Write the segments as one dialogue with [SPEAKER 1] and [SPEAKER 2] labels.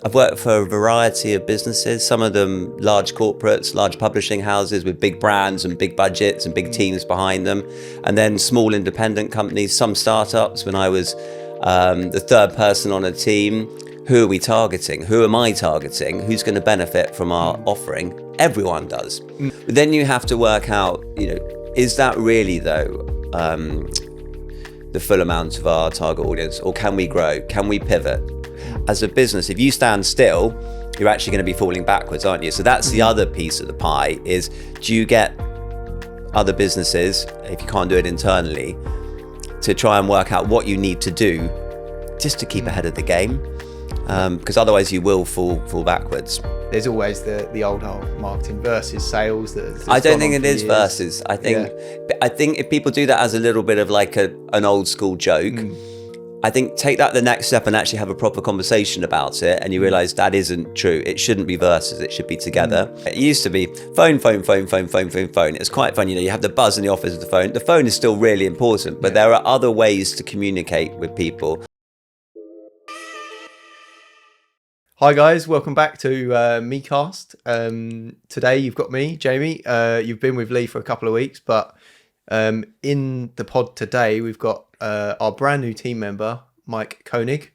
[SPEAKER 1] I've worked for a variety of businesses, some of them large corporates, large publishing houses with big brands and big budgets and big teams behind them, and then small independent companies, some startups when I was the third person on a team. Who are we targeting? Who am I targeting? Who's going to benefit from our offering? Everyone does. But then you have to work out, is that really though the full amount of our target audience, or can we grow? Can we pivot? As a business, if you stand still, you're actually going to be falling backwards, aren't you? So that's the other piece of the pie is, do you get other businesses, if you can't do it internally, to try and work out what you need to do just to keep ahead of the game? Because otherwise you will fall backwards.
[SPEAKER 2] There's always the old marketing versus sales.
[SPEAKER 1] I don't think it is versus. I think if people do that as a little bit of like an old school joke, I think take that the next step and actually have a proper conversation about it, and you realise that isn't true. It shouldn't be versus, it should be together. It used to be phone. It's quite fun, you have the buzz in the office of the phone. The phone is still really important, but there are other ways to communicate with people.
[SPEAKER 2] Hi guys, welcome back to MECast. Today you've got me, Jamie. You've been with Lee for a couple of weeks, but in the pod today we've got our brand new team member, Mike Konig.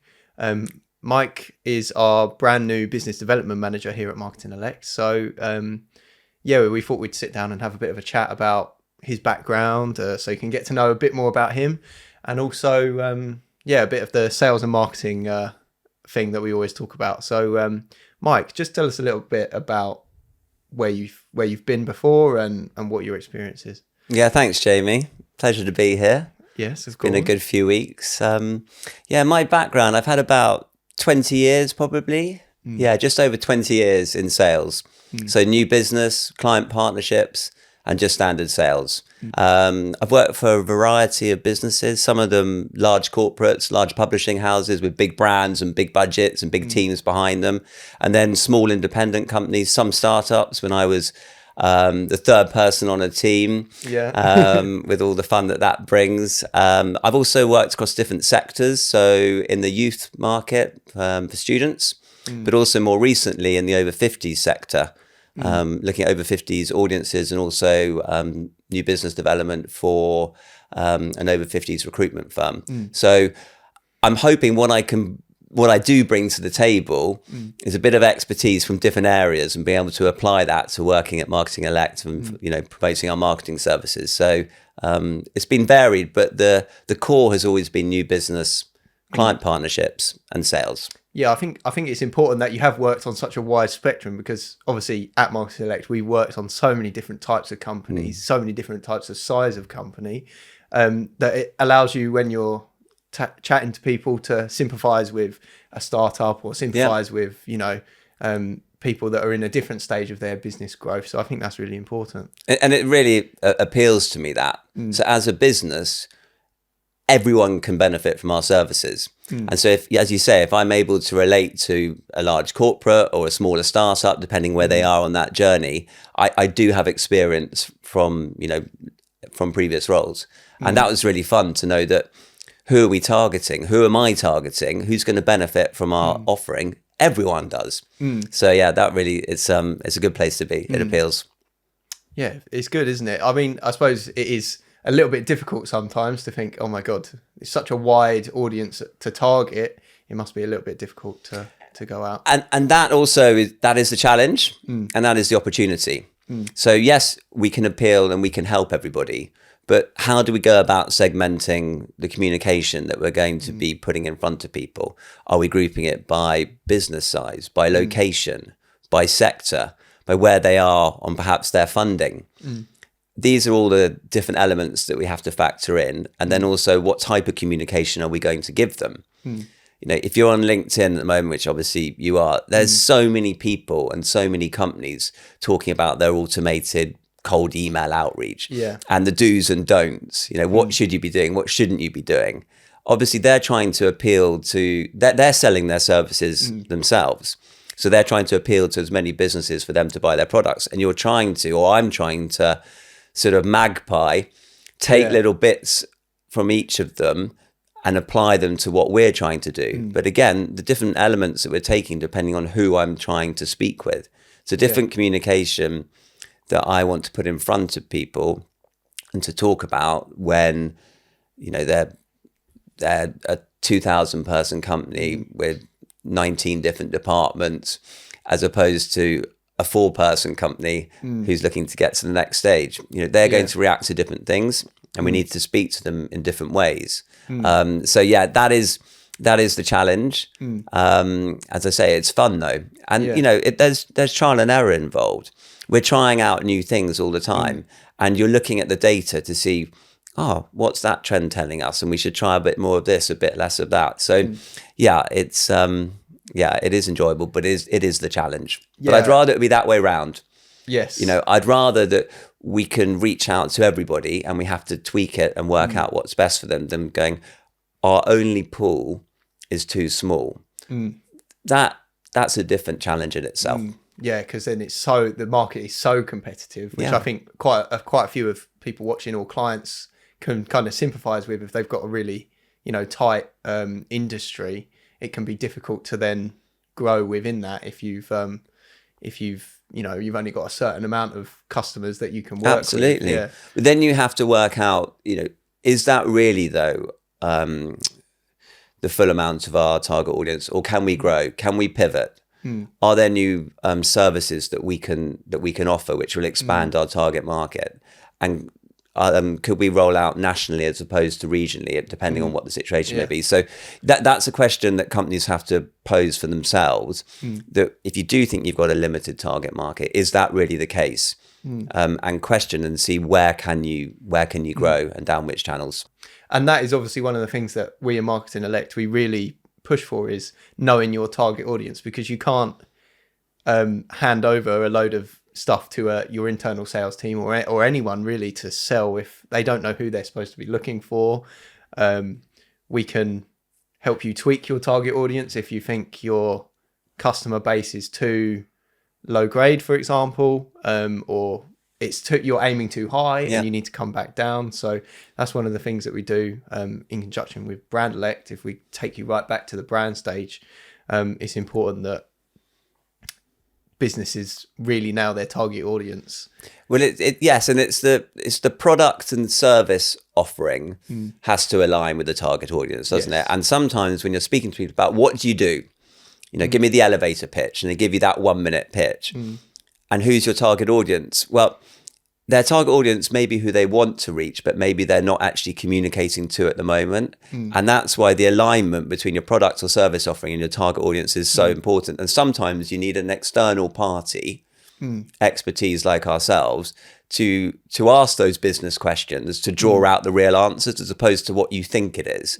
[SPEAKER 2] Mike is our brand new business development manager here at Marketing Elect. So we thought we'd sit down and have a bit of a chat about his background, so you can get to know a bit more about him, and also a bit of the sales and marketing thing that we always talk about. So Mike, just tell us a little bit about where you've been before and what your experience is.
[SPEAKER 1] Yeah, thanks, Jamie. Pleasure to be here.
[SPEAKER 2] Yes, of course.
[SPEAKER 1] Been a good few weeks. My background, I've had about 20 years probably. Just over 20 years in sales. So new business, client partnerships, and just standard sales. I've worked for a variety of businesses, some of them large corporates, large publishing houses with big brands and big budgets and big teams behind them, and then small independent companies, some startups when I was the third person on a team, with all the fun that brings. I've also worked across different sectors, so in the youth market for students, but also more recently in the over 50s sector. Looking at over 50s audiences, and also new business development for an over 50s recruitment firm. So I'm hoping what I do bring to the table is a bit of expertise from different areas, and being able to apply that to working at Marketing Elect and promoting our marketing services. So it's been varied, but the core has always been new business, client partnerships, and sales.
[SPEAKER 2] Yeah, I think it's important that you have worked on such a wide spectrum, because obviously at Marketing Elect we worked on so many different types of companies, so many different types of size of company, that it allows you, when you're chatting to people, to sympathise with a startup or sympathise with people that are in a different stage of their business growth. So I think that's really important,
[SPEAKER 1] and it really appeals to me that. So as a business, everyone can benefit from our services. And so if, as you say, if I'm able to relate to a large corporate or a smaller startup, depending where they are on that journey, I do have experience from previous roles. And that was really fun to know that who are we targeting? Who am I targeting? Who's going to benefit from our offering? Everyone does. So that really, it's a good place to be. It appeals.
[SPEAKER 2] Yeah, it's good, isn't it? I mean, I suppose it is a little bit difficult sometimes to think, oh my God, it's such a wide audience to target. It must be a little bit difficult to go out.
[SPEAKER 1] And that also is the challenge, and that is the opportunity. So yes, we can appeal and we can help everybody, but how do we go about segmenting the communication that we're going to be putting in front of people? Are we grouping it by business size, by location, by sector, by where they are on perhaps their funding? These are all the different elements that we have to factor in. And then also, what type of communication are we going to give them? If you're on LinkedIn at the moment, which obviously you are, there's so many people and so many companies talking about their automated cold email outreach and the do's and don'ts. What should you be doing? What shouldn't you be doing? Obviously, they're trying to appeal to, they're selling their services themselves. So they're trying to appeal to as many businesses for them to buy their products. And you're trying to, or I'm trying to, sort of magpie, take little bits from each of them and apply them to what we're trying to do. But again, the different elements that we're taking depending on who I'm trying to speak with. So different communication that I want to put in front of people and to talk about when, they're a 2,000 person company with 19 different departments, as opposed to a 4-person company who's looking to get to the next stage. They're going to react to different things, and we need to speak to them in different ways. That is the challenge. As I say, it's fun though, and there's trial and error involved. We're trying out new things all the time, and you're looking at the data to see, what's that trend telling us, and we should try a bit more of this, a bit less of that. So it's it is enjoyable, but it is the challenge. But I'd rather it be that way round.
[SPEAKER 2] Yes.
[SPEAKER 1] I'd rather that we can reach out to everybody and we have to tweak it and work out what's best for them than going, our only pool is too small. That's a different challenge in itself.
[SPEAKER 2] Yeah, because then the market is so competitive, which I think quite a few of people watching or clients can kind of sympathise with. If they've got a really tight industry, it can be difficult to then grow within that if you've only got a certain amount of customers that you can work
[SPEAKER 1] Absolutely.
[SPEAKER 2] with. Yeah.
[SPEAKER 1] But then you have to work out, is that really though the full amount of our target audience, or can we grow? Can we pivot? Are there new services that we can offer which will expand our target market? And could we roll out nationally as opposed to regionally, depending on what the situation may be? So that's a question that companies have to pose for themselves. That if you do think you've got a limited target market, is that really the case? And question and see where can you grow and down which channels.
[SPEAKER 2] And that is obviously one of the things that we in Marketing Elect, we really push for, is knowing your target audience, because you can't hand over a load of stuff to your internal sales team or anyone really to sell if they don't know who they're supposed to be looking for. We can help you tweak your target audience if you think your customer base is too low grade, for example, or you're aiming too high and you need to come back down. So that's one of the things that we do in conjunction with Brand Elect. If we take you right back to the brand stage, it's important that businesses really nail their target audience.
[SPEAKER 1] Well, yes, and it's the product and service offering has to align with the target audience, doesn't it? And sometimes when you're speaking to people about what do you do, give me the elevator pitch, and they give you that 1-minute pitch. And who's your target audience? Well, their target audience may be who they want to reach, but maybe they're not actually communicating to at the moment. And that's why the alignment between your product or service offering and your target audience is so important. And sometimes you need an external party, expertise like ourselves, to ask those business questions, to draw out the real answers as opposed to what you think it is.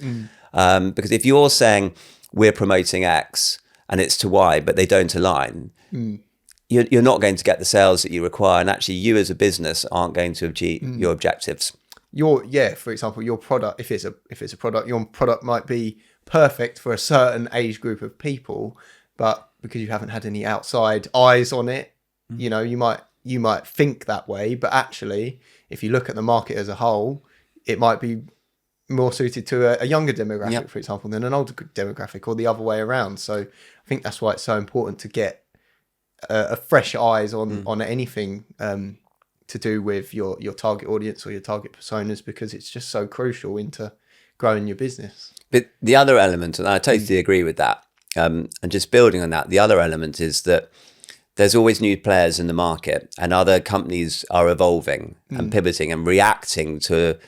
[SPEAKER 1] Because if you're saying we're promoting X and it's to Y, but they don't align, you're not going to get the sales that you require, and actually you as a business aren't going to achieve your objectives.
[SPEAKER 2] For example, your product, if it's a product, your product might be perfect for a certain age group of people, but because you haven't had any outside eyes on it, you might think that way, but actually if you look at the market as a whole, it might be more suited to a younger demographic, for example, than an older demographic, or the other way around. So I think that's why it's so important to get a fresh eyes on anything to do with your target audience or your target personas, because it's just so crucial into growing your business.
[SPEAKER 1] But the other element, and I totally agree with that, and just building on that, the other element is that there's always new players in the market, and other companies are evolving and pivoting and reacting to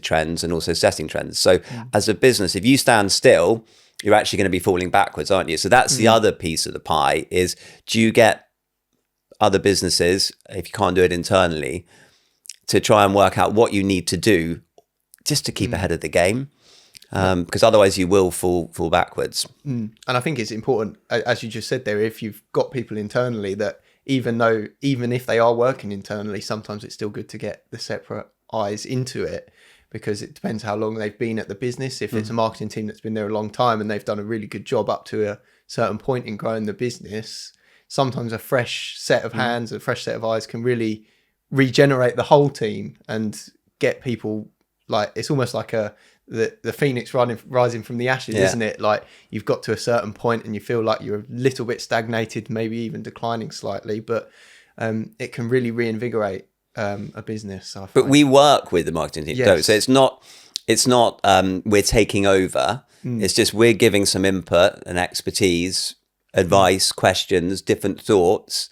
[SPEAKER 1] trends and also setting trends. So as a business, if you stand still, you're actually going to be falling backwards, aren't you? So that's the other piece of the pie is, do you get other businesses, if you can't do it internally, to try and work out what you need to do just to keep ahead of the game? Because otherwise you will fall backwards.
[SPEAKER 2] And I think it's important, as you just said there, if you've got people internally, that even if they are working internally, sometimes it's still good to get the separate eyes into it, because it depends how long they've been at the business. If it's a marketing team that's been there a long time and they've done a really good job up to a certain point in growing the business, sometimes a fresh set of hands, a fresh set of eyes can really regenerate the whole team and get people, like, it's almost like the phoenix rising from the ashes, isn't it? Like you've got to a certain point and you feel like you're a little bit stagnated, maybe even declining slightly, but it can really reinvigorate a business.
[SPEAKER 1] But we work with the marketing team,
[SPEAKER 2] yes.
[SPEAKER 1] So it's not we're taking over. It's just we're giving some input and expertise, advice, questions, different thoughts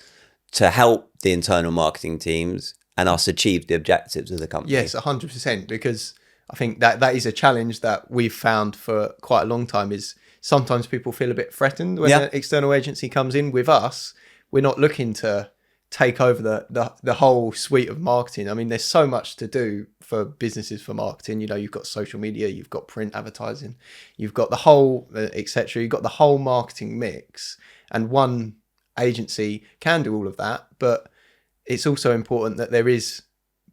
[SPEAKER 1] to help the internal marketing teams and us achieve the objectives of the company.
[SPEAKER 2] Yes, 100%, because I think that is a challenge that we've found for quite a long time, is sometimes people feel a bit threatened when an external agency comes in. With us, we're not looking to take over the whole suite of marketing. I mean, there's so much to do for businesses for marketing. You know, you've got social media, you've got print advertising, you've got the whole etc. You've got the whole marketing mix, and one agency can do all of that. But it's also important that there is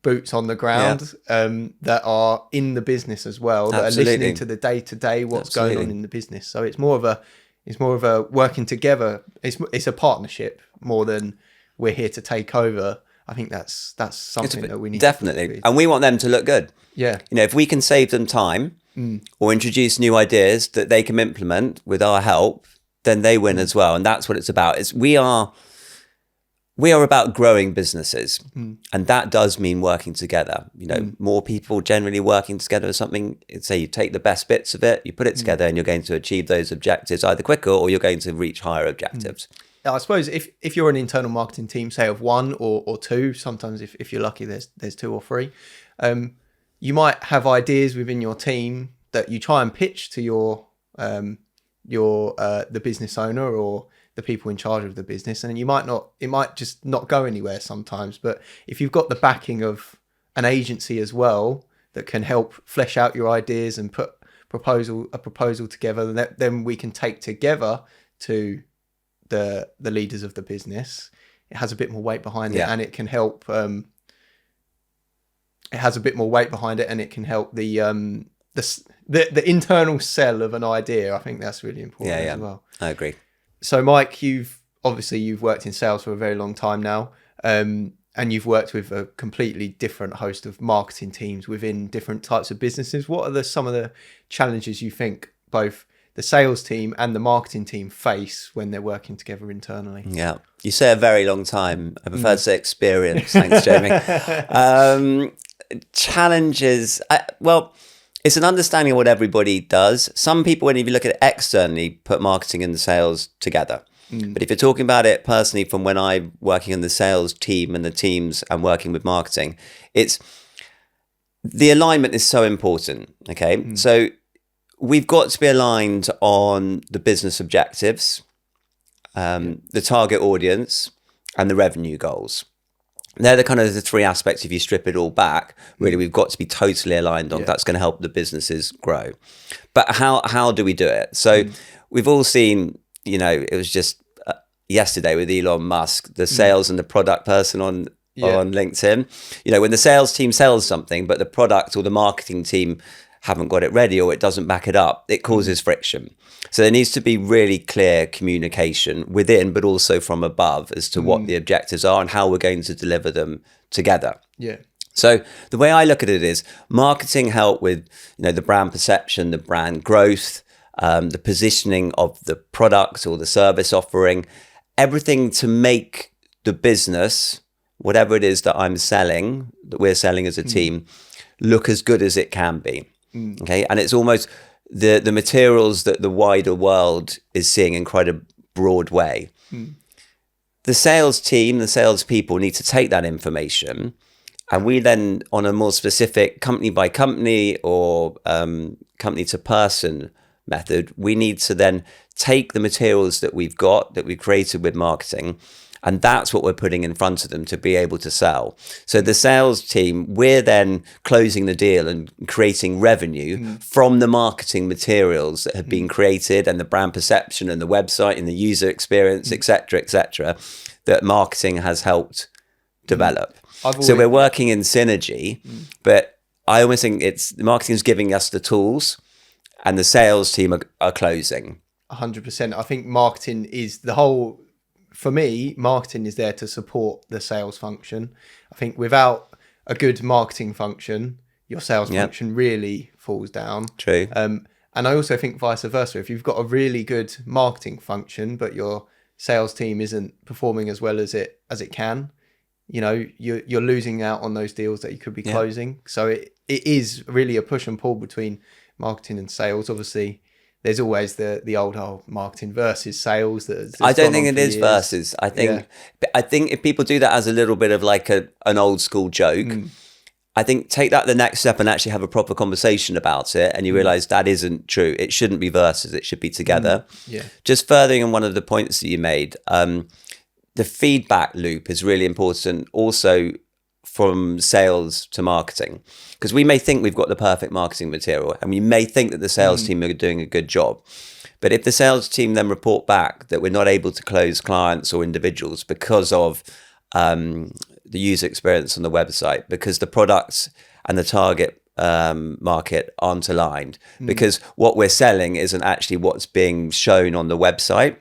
[SPEAKER 2] boots on the ground that are in the business as well, that are listening to the day-to-day what's going on in the business. So it's more of a working together. It's a partnership more than we're here to take over. I think that's something that we need
[SPEAKER 1] definitely, and we want them to look good.
[SPEAKER 2] Yeah,
[SPEAKER 1] you know, if we can save them time or introduce new ideas that they can implement with our help, then they win as well. And that's what it's about. We are about growing businesses, and that does mean working together. You know, more people generally working together or something. Say you take the best bits of it, you put it together, and you're going to achieve those objectives either quicker or you're going to reach higher objectives.
[SPEAKER 2] I suppose if you're an internal marketing team, say of one or two, sometimes if you're lucky, there's two or three, you might have ideas within your team that you try and pitch to your the business owner or the people in charge of the business, and it might just not go anywhere sometimes. But if you've got the backing of an agency as well that can help flesh out your ideas and put a proposal together, then we can take together to the leaders of the business. It has a bit more weight behind it, and it can help. It has a bit more weight behind it, and it can help the internal sell of an idea. I think that's really important as well.
[SPEAKER 1] I agree.
[SPEAKER 2] So, Mike, you've worked in sales for a very long time now, and you've worked with a completely different host of marketing teams within different types of businesses. What are some of the challenges you think both the sales team and the marketing team face when they're working together internally?
[SPEAKER 1] Yeah, you say a very long time. I prefer to say experience. Thanks, Jamie. Challenges. It's an understanding of what everybody does. Some people, when you look at it externally, put marketing and sales together. But if you're talking about it personally, from when I'm working in the sales team and the teams and working with marketing, it's the alignment is so important. Okay, so we've got to be aligned on the business objectives, the target audience, and the revenue goals. They're the kind of the three aspects. If you strip it all back, really, we've got to be totally aligned on. That's going to help the businesses grow. But how do we do it? So we've all seen, you know, it was just yesterday with Elon Musk, the sales and the product person on LinkedIn. You know, when the sales team sells something, but the product or the marketing team haven't got it ready or it doesn't back it up, it causes friction. So there needs to be really clear communication within, but also from above, as to what the objectives are and how we're going to deliver them together.
[SPEAKER 2] Yeah.
[SPEAKER 1] So the way I look at it is marketing help with, you know, the brand perception, the brand growth, the positioning of the product or the service offering, everything to make the business, whatever it is that I'm selling, that we're selling as a team, look as good as it can be. Okay, and it's almost the materials that the wider world is seeing in quite a broad way. The sales team, the sales people need to take that information, and we then, on a more specific company by company or company to person method, we need to then take the materials that we've got, that we've created with marketing, and that's what we're putting in front of them to be able to sell. So the sales team, we're then closing the deal and creating revenue from the marketing materials that have been created, and the brand perception and the website and the user experience, etc., that marketing has helped develop. So we're working in synergy, but I almost think the marketing is giving us the tools and the sales team are closing.
[SPEAKER 2] 100%. I think marketing is for me, marketing is there to support the sales function. I think without a good marketing function, your sales function really falls down.
[SPEAKER 1] True.
[SPEAKER 2] And I also think vice versa. If you've got a really good marketing function, but your sales team isn't performing as well as it can, you're losing out on those deals that you could be closing. So it is really a push and pull between marketing and sales. Obviously, there's always the old marketing versus sales.
[SPEAKER 1] I don't think it is versus. I think if people do that as a little bit of like an old school joke, I think take that the next step and actually have a proper conversation about it, and you realize that isn't true. It shouldn't be versus, it should be together. Just furthering on one of the points that you made, the feedback loop is really important also from sales to marketing, because we may think we've got the perfect marketing material and we may think that the sales team are doing a good job. But if the sales team then report back that we're not able to close clients or individuals because of the user experience on the website, because the products and the target market aren't aligned, because what we're selling isn't actually what's being shown on the website,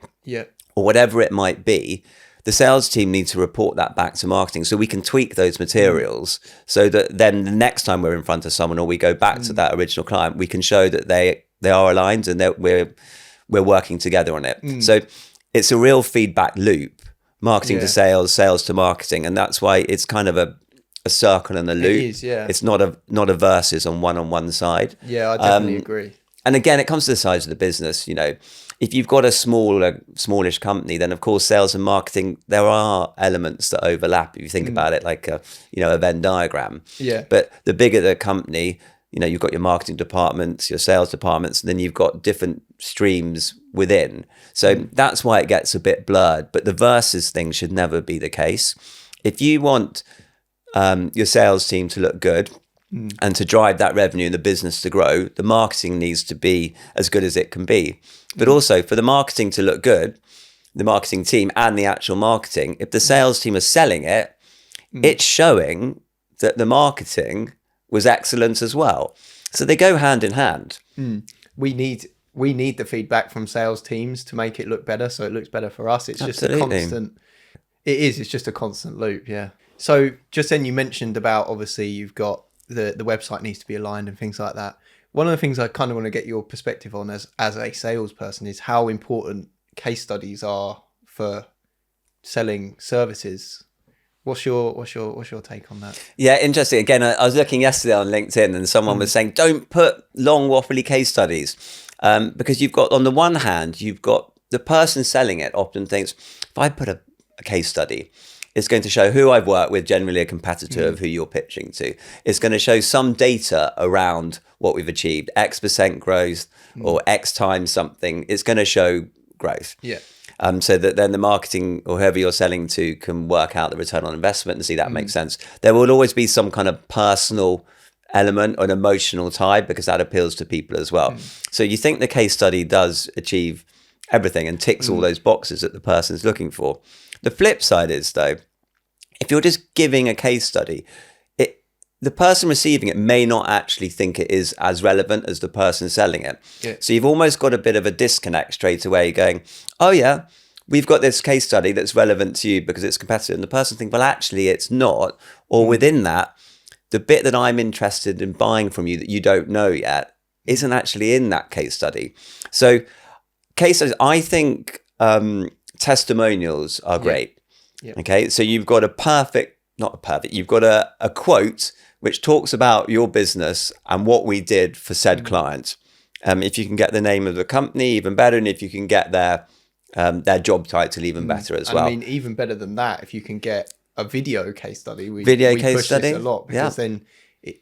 [SPEAKER 1] or whatever it might be, the sales team needs to report that back to marketing so we can tweak those materials so that then the next time we're in front of someone or we go back to that original client, we can show that they are aligned and that we're working together on it. So it's a real feedback loop, marketing to sales, sales to marketing, and that's why it's kind of a circle and a loop.
[SPEAKER 2] It is, yeah.
[SPEAKER 1] It's not a versus on one side.
[SPEAKER 2] Yeah, I definitely agree.
[SPEAKER 1] And again, it comes to the size of the business. If you've got a smallish company, then of course sales and marketing, there are elements that overlap. If you think about it like a Venn diagram.
[SPEAKER 2] Yeah.
[SPEAKER 1] But the bigger the company, you've got your marketing departments, your sales departments, and then you've got different streams within. So that's why it gets a bit blurred. But the versus thing should never be the case. If you want your sales team to look good and to drive that revenue and the business to grow, the marketing needs to be as good as it can be. But also for the marketing to look good, the marketing team and the actual marketing, if the sales team are selling it, it's showing that the marketing was excellent as well. So they go hand in hand.
[SPEAKER 2] We need the feedback from sales teams to make it look better, so it looks better for us. It's just a constant. It's just a constant loop. Yeah. So just then you mentioned about, obviously you've got the website needs to be aligned and things like that. One of the things I kind of want to get your perspective on as a salesperson is how important case studies are for selling services. What's your take on that?
[SPEAKER 1] Yeah, interesting. Again, I was looking yesterday on LinkedIn and someone was saying, don't put long waffly case studies, because you've got, on the one hand, you've got the person selling it often thinks, if I put a case study, it's going to show who I've worked with, generally a competitor of who you're pitching to. It's going to show some data around what we've achieved, X% growth or X times something. It's going to show growth.
[SPEAKER 2] Yeah.
[SPEAKER 1] So that then the marketing or whoever you're selling to can work out the return on investment and see that makes sense. There will always be some kind of personal element or an emotional tie, because that appeals to people as well. So you think the case study does achieve everything and ticks all those boxes that the person's looking for. The flip side is, though, if you're just giving a case study, the person receiving it may not actually think it is as relevant as the person selling it.
[SPEAKER 2] Yeah.
[SPEAKER 1] So you've almost got a bit of a disconnect straight away going, oh yeah, we've got this case study that's relevant to you because it's competitive. And the person thinks, well, actually it's not. Or within that, the bit that I'm interested in buying from you that you don't know yet isn't actually in that case study. So case studies, I think testimonials are great.
[SPEAKER 2] Yeah.
[SPEAKER 1] Okay, so you've got you've got a quote which talks about your business and what we did for said client. If you can get the name of the company, even better, and if you can get their job title, even better as well.
[SPEAKER 2] I mean, even better than that, if you can get a video case study. We
[SPEAKER 1] case study
[SPEAKER 2] this a lot, because then it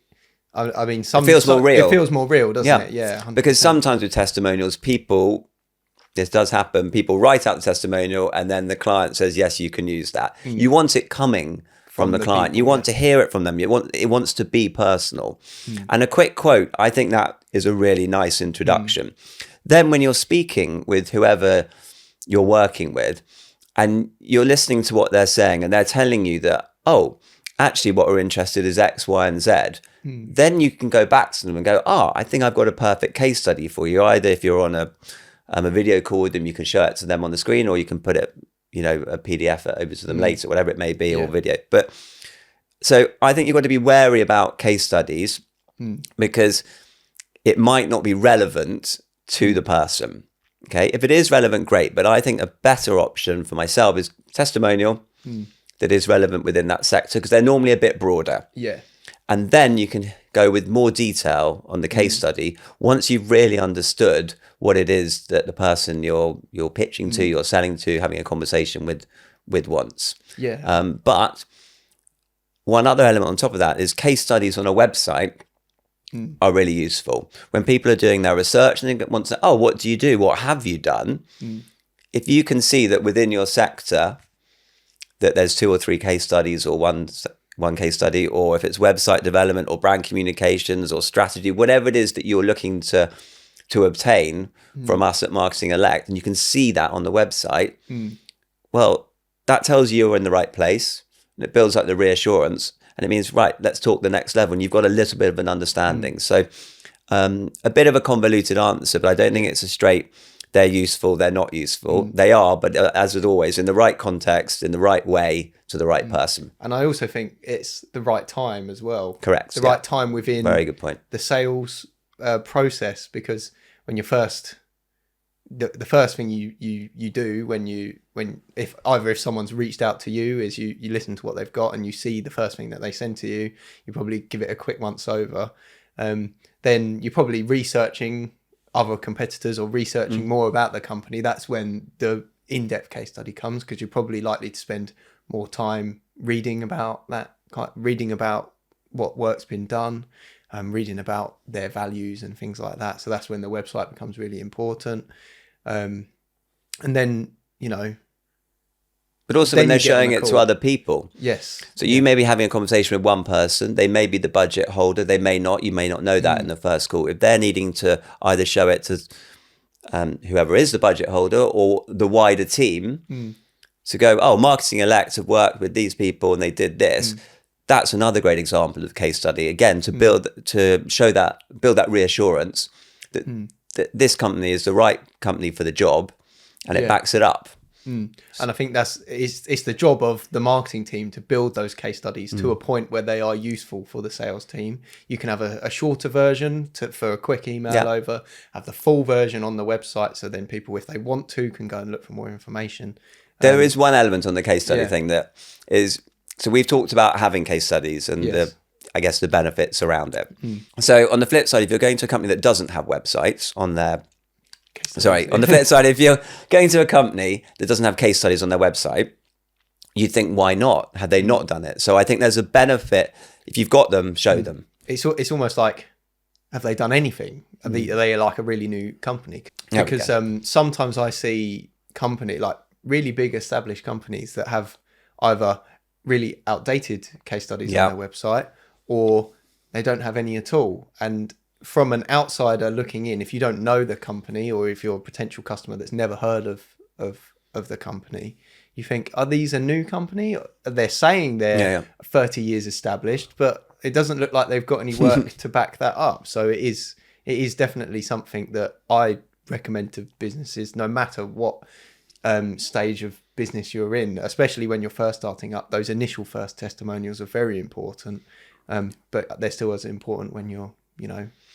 [SPEAKER 1] feels more real.
[SPEAKER 2] It feels more real, doesn't it? Yeah, 100%.
[SPEAKER 1] Because sometimes with testimonials, this does happen. People write out the testimonial and then the client says, yes, you can use that. You want it coming from the client.
[SPEAKER 2] People,
[SPEAKER 1] you want to hear it from them. It wants to be personal. And a quick quote, I think that is a really nice introduction. Then when you're speaking with whoever you're working with and you're listening to what they're saying and they're telling you that, oh, actually what we're interested in is X, Y, and Z, then you can go back to them and go, I think I've got a perfect case study for you. Either if you're on a video call with them, you can show it to them on the screen, or you can put it, a PDF over to them later, whatever it may be, or video. But so I think you've got to be wary about case studies. because it might not be relevant to the person. Okay, if it is relevant, great. But I think a better option for myself is testimonial that is relevant within that sector, because they're normally a bit broader.
[SPEAKER 2] Yeah.
[SPEAKER 1] And then you can go with more detail on the case study once you've really understood what it is that the person you're pitching to, you're selling to, having a conversation with wants.
[SPEAKER 2] Yeah.
[SPEAKER 1] But one other element on top of that is case studies on a website are really useful. When people are doing their research and they want to, oh, what do you do? What have you done? If you can see that within your sector that there's 2 or 3 case studies, or one case study, or if it's website development or brand communications or strategy, whatever it is that you're looking to obtain from us at Marketing Elect, and you can see that on the website, well, that tells you you're in the right place, and it builds up the reassurance, and it means, right, let's talk the next level, and you've got a little bit of an understanding. So a bit of a convoluted answer, but I don't think it's a straight, they're useful, they're not useful. They are, but as with always, in the right context, in the right way, to the right person.
[SPEAKER 2] And I also think it's the right time as well.
[SPEAKER 1] Correct.
[SPEAKER 2] The right time within
[SPEAKER 1] very good point.
[SPEAKER 2] the sales process, because when you're first, the first thing you do if someone's reached out to you is you listen to what they've got, and you see the first thing that they send to you, you probably give it a quick once over. Then you're probably researching other competitors or researching more about the company. That's when the in-depth case study comes, because you're probably likely to spend more time reading about what work's been done, reading about their values and things like that. So that's when the website becomes really important. And then,
[SPEAKER 1] but also when they're showing it to other people.
[SPEAKER 2] Yes.
[SPEAKER 1] So you may be having a conversation with one person, they may be the budget holder, they may not, you may not know that in the first call. If they're needing to either show it to whoever is the budget holder or the wider team to go, oh, Marketing Elect have worked with these people and they did this. That's another great example of case study, again, to build that reassurance that this company is the right company for the job, and it backs it up.
[SPEAKER 2] And I think it's the job of the marketing team to build those case studies to a point where they are useful for the sales team. You can have a shorter version for a quick email over, have the full version on the website, so then people, if they want to, can go and look for more information.
[SPEAKER 1] There is one element on the case study thing that is, so we've talked about having case studies and the benefits around it. So on the flip side, if you're going to a company that doesn't have websites on their on the flip side, if you're going to a company that doesn't have case studies on their website, you'd think, why not? Had they not done it? So I think there's a benefit. If you've got them, show them.
[SPEAKER 2] It's almost like, have they done anything? Are they like a really new company? Because sometimes I see like really big established companies that have either really outdated case studies on their website, or they don't have any at all. And from an outsider looking in, if you don't know the company, or if you're a potential customer that's never heard of the company, you think, are these a new company? They're saying they're 30 years established, but it doesn't look like they've got any work to back that up. So it is definitely something that I recommend to businesses, no matter what stage of business you're in, especially when you're first starting up. Those initial first testimonials are very important, but they're still as important when you're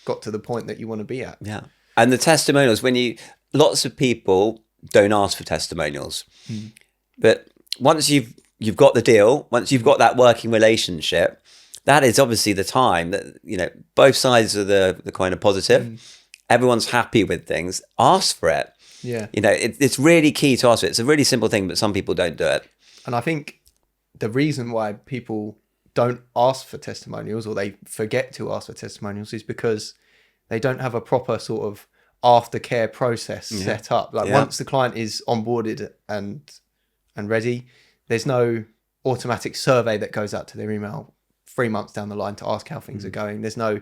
[SPEAKER 2] got to the point that you want to be at.
[SPEAKER 1] Yeah. And the testimonials, lots of people don't ask for testimonials, but once you've got the deal, once you've got that working relationship, that is obviously the time that, both sides of the coin are positive. Everyone's happy with things. Ask for it.
[SPEAKER 2] Yeah.
[SPEAKER 1] It's really key to ask for it. It's a really simple thing, but some people don't do it.
[SPEAKER 2] And I think the reason why people don't ask for testimonials, or they forget to ask for testimonials, is because they don't have a proper sort of aftercare process set up. Like once the client is onboarded and ready, there's no automatic survey that goes out to their email 3 months down the line to ask how things are going. There's no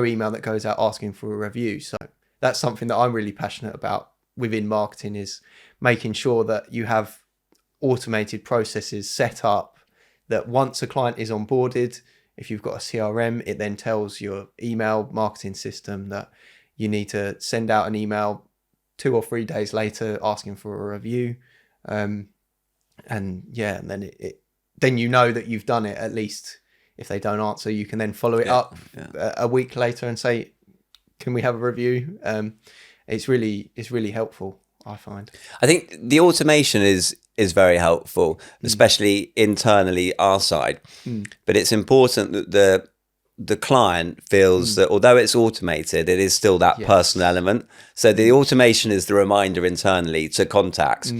[SPEAKER 2] email that goes out asking for a review. So that's something that I'm really passionate about within marketing, is making sure that you have automated processes set up, that once a client is onboarded, if you've got a CRM, it then tells your email marketing system that you need to send out an email 2 or 3 days later asking for a review. And then then you know that you've done it at least if they don't answer, you can then follow it up a week later and say, can we have a review? It's really helpful, I find.
[SPEAKER 1] I think the automation is very helpful, especially internally our side. But it's important that the client feels that although it's automated, it is still that personal element. So the automation is the reminder internally to contact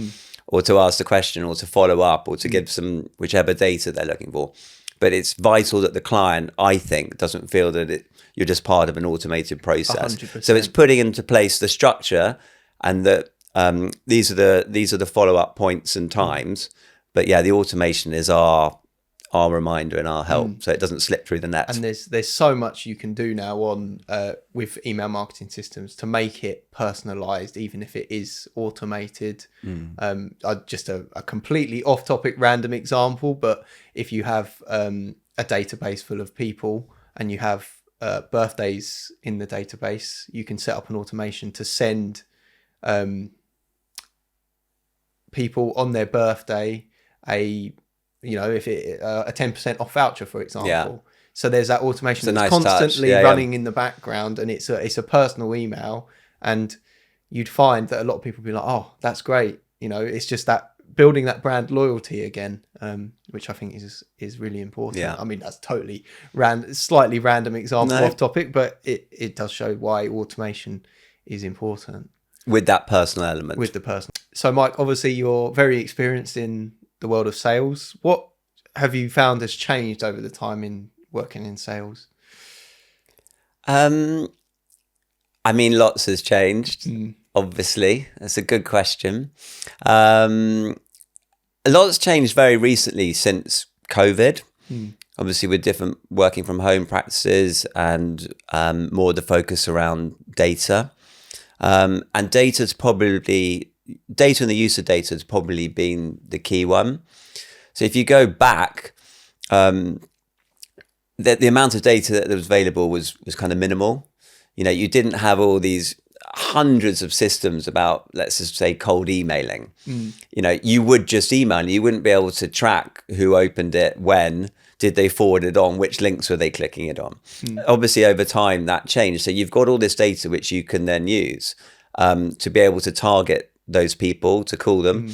[SPEAKER 1] or to ask the question or to follow up or to give some whichever data they're looking for. But it's vital that the client, I think, doesn't feel that you're just part of an automated process.
[SPEAKER 2] 100%.
[SPEAKER 1] So it's putting into place the structure and that these are the follow-up points and times. But yeah, the automation is our reminder and our help, so it doesn't slip through the net. And
[SPEAKER 2] there's so much you can do now on with email marketing systems to make it personalized, even if it is automated. Just a completely off-topic random example, but if you have a database full of people and you have birthdays in the database, you can set up an automation to send people on their birthday if a 10% off voucher, for example. So there's that automation that's constantly running in the background, and it's a personal email, and you'd find that a lot of people would be like, oh, that's great. It's just that building that brand loyalty again, which I think is really important. I mean, that's totally slightly random example off topic, but it does show why automation is important.
[SPEAKER 1] With that personal element.
[SPEAKER 2] With the person. So Mike, obviously you're very experienced in the world of sales. What have you found has changed over the time in working in sales?
[SPEAKER 1] I mean, lots has changed, obviously. That's a good question. A lot's changed very recently since COVID. Obviously, with different working from home practices and more the focus around data. And data and the use of data has probably been the key one. So if you go back, the amount of data that was available was kind of minimal. You didn't have all these hundreds of systems about, let's just say, cold emailing. You would just email and you wouldn't be able to track who opened it, when, did they forward it on, which links were they clicking it on. Obviously, over time, that changed. So you've got all this data which you can then use to be able to target those people, to call them.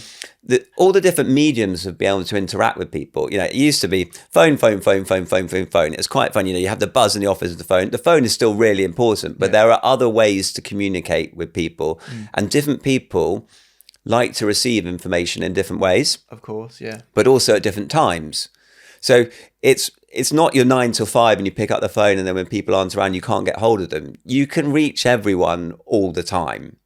[SPEAKER 1] All the different mediums of being able to interact with people. It used to be phone. It's quite fun. You have the buzz in the office of the phone. The phone is still really important, but there are other ways to communicate with people, and different people like to receive information in different ways.
[SPEAKER 2] Of course, yeah.
[SPEAKER 1] But also at different times. So it's not your 9 till 5 and you pick up the phone and then when people aren't around, you can't get hold of them. You can reach everyone all the time,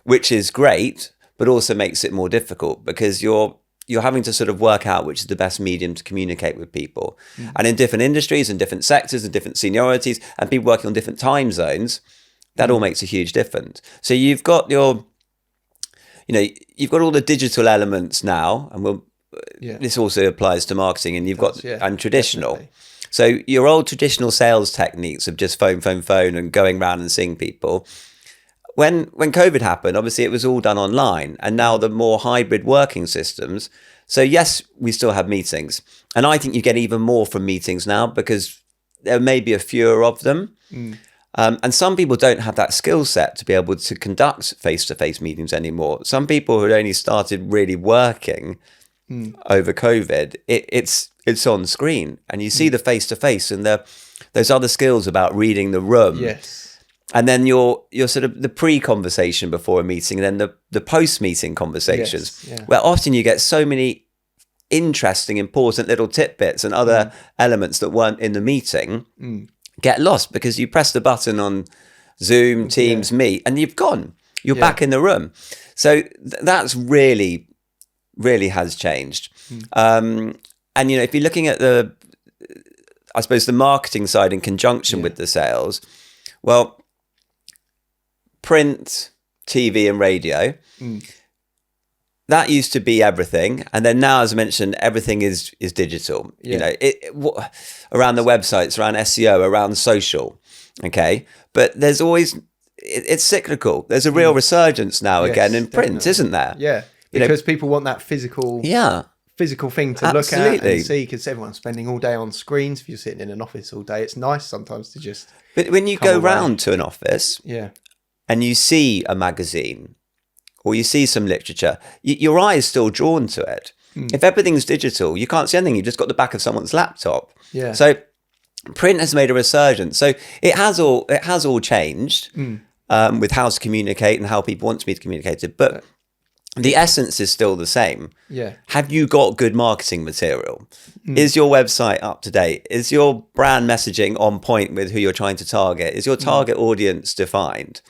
[SPEAKER 1] which is great, but also makes it more difficult because you're having to sort of work out which is the best medium to communicate with people. And in different industries and different sectors and different seniorities and people working on different time zones, that all makes a huge difference. So you've got you've got all the digital elements now, and this also applies to marketing, and you've got and traditional. Definitely. So your old traditional sales techniques of just phone and going around and seeing people. When COVID happened, obviously it was all done online, and now the more hybrid working systems. So yes, we still have meetings, and I think you get even more from meetings now because there may be a fewer of them. And some people don't have that skill set to be able to conduct face-to-face meetings anymore. Some people who only started really working over COVID, it's on screen, and you see the face-to-face and those other skills about reading the room.
[SPEAKER 2] Yes.
[SPEAKER 1] And then your sort of the pre-conversation before a meeting, and then the post-meeting conversations, where often you get so many interesting, important little tidbits and other elements that weren't in the meeting get lost because you press the button on Zoom, Teams, Meet, and you're back in the room. So that's really has changed. And, if you're looking at I suppose the marketing side in conjunction with the sales, well, print, TV and radio, that used to be everything. And then now, as I mentioned, everything is digital, around the websites, around SEO, around social. Okay. But there's always, it's cyclical. There's a real resurgence now again in print, isn't there?
[SPEAKER 2] Yeah. Because people want that physical physical thing to look at and see, because everyone's spending all day on screens. If you're sitting in an office all day, it's nice sometimes to just.
[SPEAKER 1] But when you go round to an office, and you see a magazine or you see some literature, your eye is still drawn to it. If everything's digital, you can't see anything. You've just got the back of someone's laptop.
[SPEAKER 2] Yeah.
[SPEAKER 1] So print has made a resurgence. So it has all changed with how to communicate and how people want to be communicated. But the essence is still the same.
[SPEAKER 2] Yeah.
[SPEAKER 1] Have you got good marketing material? Is your website up to date? Is your brand messaging on point with who you're trying to target? Is your target audience defined?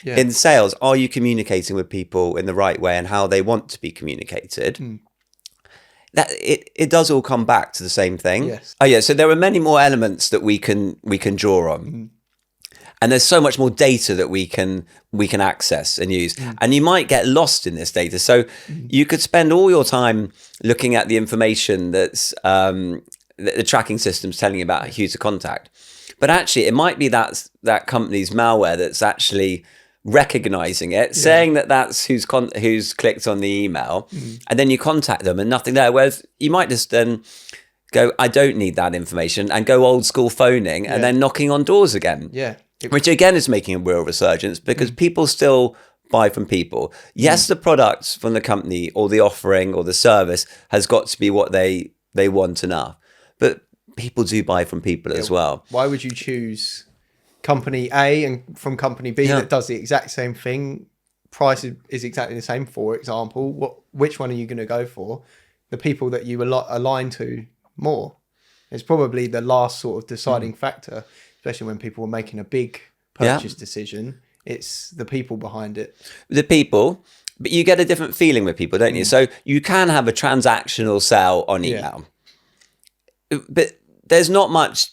[SPEAKER 1] Yeah. In sales, are you communicating with people in the right way and how they want to be communicated? That it does all come back to the same thing.
[SPEAKER 2] Yes.
[SPEAKER 1] Oh yeah. So there are many more elements that we can draw on. And there's so much more data that we can access and use. And you might get lost in this data. So you could spend all your time looking at the information that's the tracking system's telling you about who to contact. But actually, it might be that company's malware that's actually recognizing it, saying that's who's clicked on the email, and then you contact them and nothing there. Whereas you might just then go, I don't need that information, and go old school phoning and then knocking on doors again.
[SPEAKER 2] Yeah.
[SPEAKER 1] Which again is making a real resurgence because people still buy from people. Yes, the product from the company or the offering or the service has got to be what they want enough. But people do buy from people as well.
[SPEAKER 2] Why would you choose company A and from company B that does the exact same thing? Price is exactly the same, for example. Which one are you going to go for? The people that you align to more. It's probably the last sort of deciding factor. Especially when people are making a big purchase decision, it's the people behind it. The people, but you get a different feeling with people, don't you? So you can have a transactional sale on email, but there's not much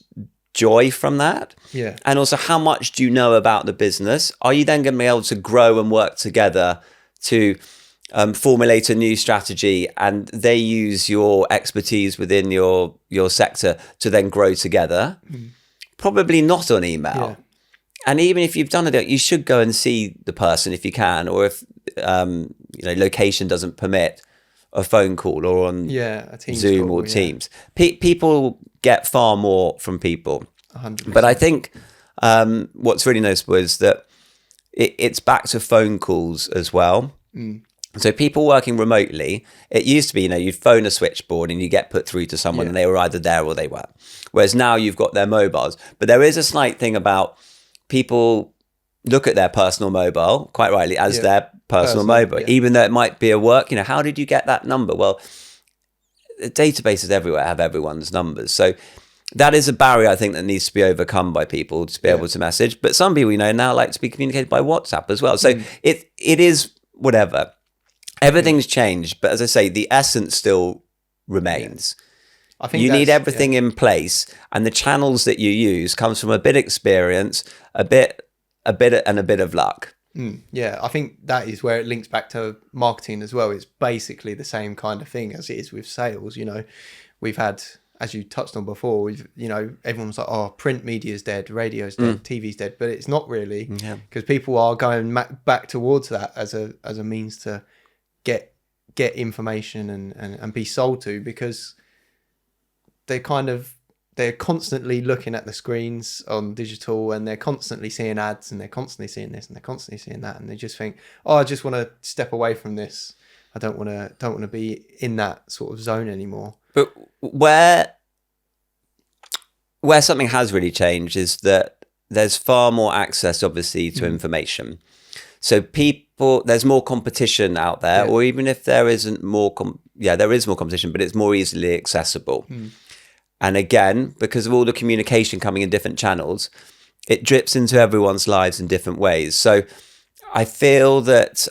[SPEAKER 2] joy from that. Yeah.
[SPEAKER 1] And also, how much do you know about the business? Are you then going to be able to grow and work together to formulate a new strategy, and they use your expertise within your sector to then grow together? Probably not on email. Yeah. And even if you've done it, you should go and see the person if you can, or if location doesn't permit a phone call or on
[SPEAKER 2] a
[SPEAKER 1] Zoom
[SPEAKER 2] call,
[SPEAKER 1] or Teams. People get far more from people.
[SPEAKER 2] 100%.
[SPEAKER 1] But I think what's really noticeable is that it's back to phone calls as well. So people working remotely, it used to be, you'd phone a switchboard and you get put through to someone and they were either there or they weren't. Whereas now you've got their mobiles. But there is a slight thing about people look at their personal mobile, quite rightly, as their personal mobile, even though it might be a work. How did you get that number? Well, the databases everywhere have everyone's numbers. So that is a barrier, I think, that needs to be overcome by people to be able to message. But some people, now like to be communicated by WhatsApp as well. So it is whatever. Everything's changed, but as I say, the essence still remains. I think you need everything in place, and the channels that you use comes from a bit of experience, a bit of luck.
[SPEAKER 2] Yeah, I think that is where it links back to marketing as well. It's basically the same kind of thing as it is with sales. We've had, as you touched on before, everyone's like, oh, print media's dead, radio's dead, TV's dead, but it's not really, because people are going back towards that as a means to get information and be sold to, because they're constantly looking at the screens on digital, and they're constantly seeing ads, and they're constantly seeing this, and they're constantly seeing that, and they just think, oh, I just want to step away from this. I don't want to be in that sort of zone anymore.
[SPEAKER 1] But where something has really changed is that there's far more access, obviously, to information. So there's more competition out there, or even if there isn't more, there is more competition, but it's more easily accessible. And again, because of all the communication coming in different channels, it drips into everyone's lives in different ways. So I feel that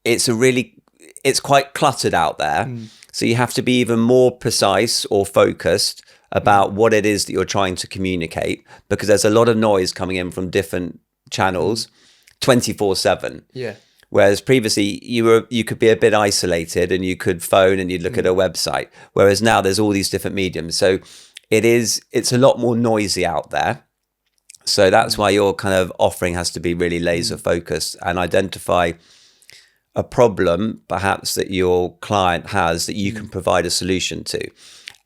[SPEAKER 1] it's quite cluttered out there. So you have to be even more precise or focused about what it is that you're trying to communicate, because there's a lot of noise coming in from different channels 24/7.
[SPEAKER 2] Yeah.
[SPEAKER 1] Whereas previously you could be a bit isolated and you could phone and you'd look at a website. Whereas now there's all these different mediums. So it's a lot more noisy out there. So that's why your kind of offering has to be really laser focused and identify a problem perhaps that your client has that you can provide a solution to.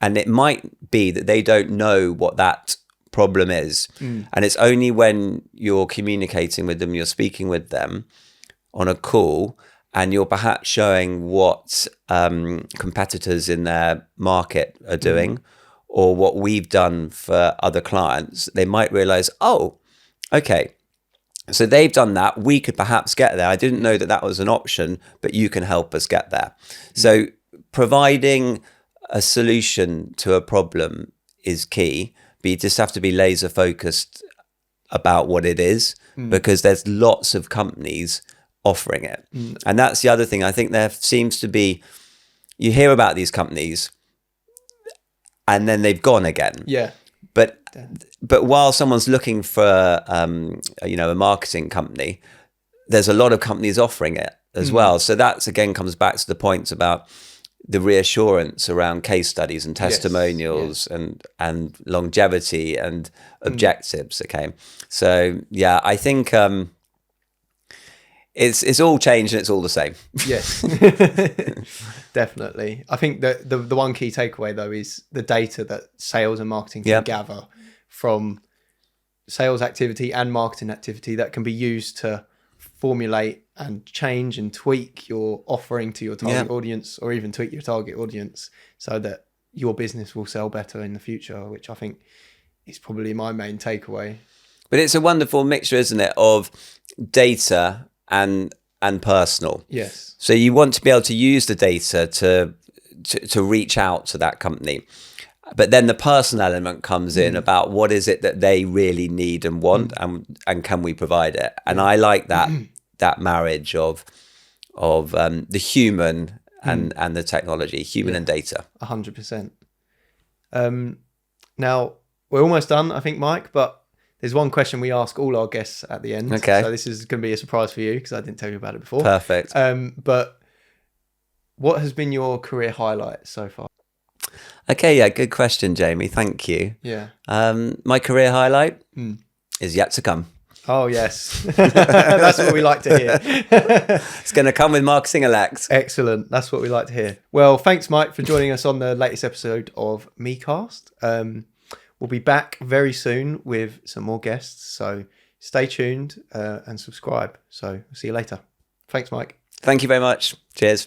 [SPEAKER 1] And it might be that they don't know what that problem is. And it's only when you're communicating with them, you're speaking with them on a call, and you're perhaps showing what competitors in their market are doing, or what we've done for other clients, they might realize, oh, okay, so they've done that. We could perhaps get there. I didn't know that that was an option, but you can help us get there. So providing a solution to a problem is key, but you just have to be laser focused about what it is, because there's lots of companies offering it. And that's the other thing. I think there seems to be, you hear about these companies and then they've gone again.
[SPEAKER 2] Yeah.
[SPEAKER 1] But while someone's looking for, a marketing company, there's a lot of companies offering it as well. So that's, again, comes back to the points about the reassurance around case studies and testimonials and longevity and objectives. Okay. So yeah, I think it's all changed and it's all the same.
[SPEAKER 2] Yes, definitely. I think that the one key takeaway though is the data that sales and marketing can gather from sales activity and marketing activity that can be used to formulate and change and tweak your offering to your target audience, or even tweak your target audience so that your business will sell better in the future, which I think is probably my main takeaway.
[SPEAKER 1] But it's a wonderful mixture, isn't it, of data and personal.
[SPEAKER 2] Yes.
[SPEAKER 1] So you want to be able to use the data to reach out to that company. But then the personal element comes in about what is it that they really need and want, and can we provide it? And I like that marriage of the human and the technology, human and data.
[SPEAKER 2] 100%. Now we're almost done, I think, Mike, but there's one question we ask all our guests at the end.
[SPEAKER 1] Okay.
[SPEAKER 2] So this is going to be a surprise for you because I didn't tell you about it before.
[SPEAKER 1] Perfect.
[SPEAKER 2] But what has been your career highlight so far?
[SPEAKER 1] Okay, yeah, good question, Jamie. Thank you.
[SPEAKER 2] Yeah.
[SPEAKER 1] My career highlight is yet to come.
[SPEAKER 2] Oh, yes. That's what we like to hear.
[SPEAKER 1] It's going to come with Marketing Elect.
[SPEAKER 2] Excellent. That's what we like to hear. Well, thanks, Mike, for joining us on the latest episode of MECast. We'll be back very soon with some more guests. So stay tuned and subscribe. So see you later. Thanks, Mike.
[SPEAKER 1] Thank you very much. Cheers.